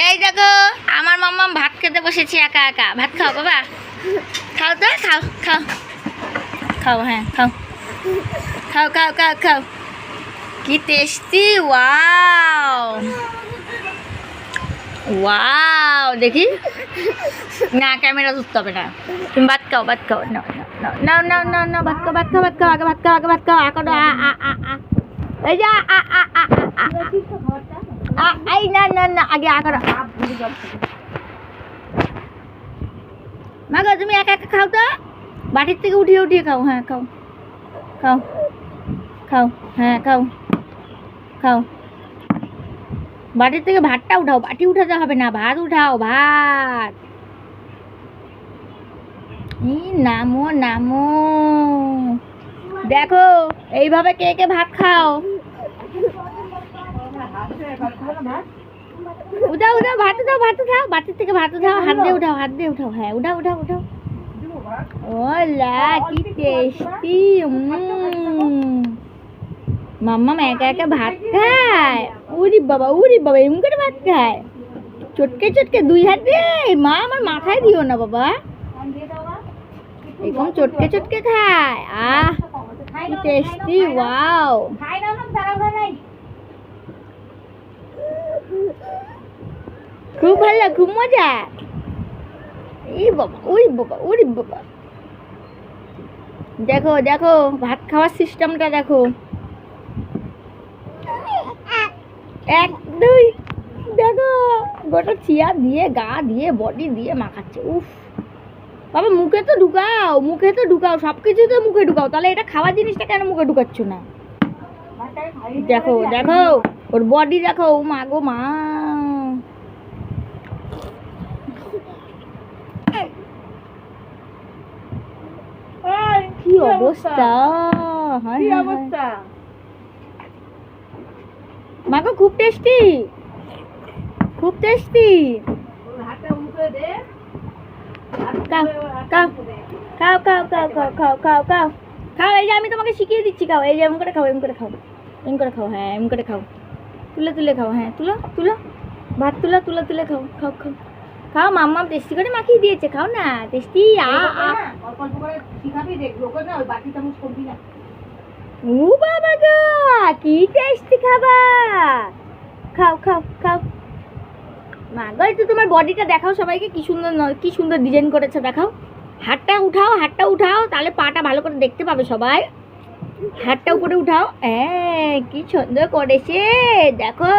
এই দেখো আমার মাম্মা ভাত খেতে বসেছি একা একা। ভাত খাও বাবা, খাও তো, খাও খাও খাও, হ্যাঁ খাও খাও খাও খাও খাও। কি টেস্টি! ওয়াও ওয়াও, দেখি না ক্যামেরা ধরতে হবে না। তুমি ভাত খাও, ভাত খাও, না না না না না, ভাত খাও ভাত খাও ভাত খাও, আগে ভাত খাও, আগে ভাত খাও, এখন এই যে এই না না না, আগে আগর মাগো তুমি একা একা খাও তো, বাটির থেকে উঠিয়ে উঠিয়ে খাও। হ্যাঁ খাও খাও খাও, হ্যাঁ খাও খাও। বাটির থেকে ভাতটা উঠাও, বাটি উঠাতে হবে না, ভাত উঠাও, ভাত। নামো নামো, দেখো এইভাবে কে কে ভাত খাও। উঠাও উঠাও, ভাত উঠাও, ভাত উঠাও, বাটির থেকে ভাত উঠাও, হাত দিয়ে উঠাও, হাত দিয়ে উঠাও, হ্যাঁ উঠাও উঠাও উঠাও। ওলা কি টেস্টি! মাম্মা একা একা ভাত খায়। উরি বাবা এরকম করে ভাত খায়, চটকে চটকে দুই হাত দিয়ে। মা আমার মাথায় দিও না বাবা, এরকম চটকে চটকে খায়। কি টেস্টি! ওয়াও, খুব ভালো, খুব মজা। এই বাবা, ওই বাবা, ওরে বাবা, দেখো দেখো ভাত খাওয়ার সিস্টেমটা দেখো। এক দুই, দেখো গোটা চেয়ার দিয়ে, গা দিয়ে, বডি দিয়ে মাখাচ্ছে। উফ বাবা, মুখে তো ঢুকাও, মুখে তো ঢুকাও, সব কিছু তো মুখে ঢুকাও। তাহলে এটা খাওয়ার জিনিসটা কেন মুখে ঢুকাচ্ছ না? দেখো দেখো ওর বডি দেখো, মা গো মা। কি অবস্থা, কি অবস্থা মা গো, খুব টেস্টি, খুব টেস্টি। খাও খাও খাও খাও খাও খাও খাও খাও খাও খাও। এই যে আমি তোমাকে শিখিয়ে দিচ্ছি, খাও। এই যে এমন করে খাও, এমন করে খাও, এমন করে খাও, হ্যাঁ এমন করে খাও, তুলে তুলে খাও, হ্যাঁ তুলো তুলো, ভাত তুলো, তুলে তুলে খাও, খাও খাও খাও। মাম্মা টেস্টি করে মাখিয়ে দিয়েছে, খাও না, টেস্টি। ও বাবা গো, কি টেস্টি খাবার! খাও খাও খাও। মা গো, একটু তোমার বডিটা দেখাও সবাইকে, কি সুন্দর, কি সুন্দর ডিজাইন করেছে দেখাও। হাতটা উঠাও, হাতটা উঠাও, তাহলে পাটা ভালো করে দেখতে পাবে সবাই। হাতটা উপরে উঠাও, হ্যাঁ কি সুন্দর করেছে দেখো।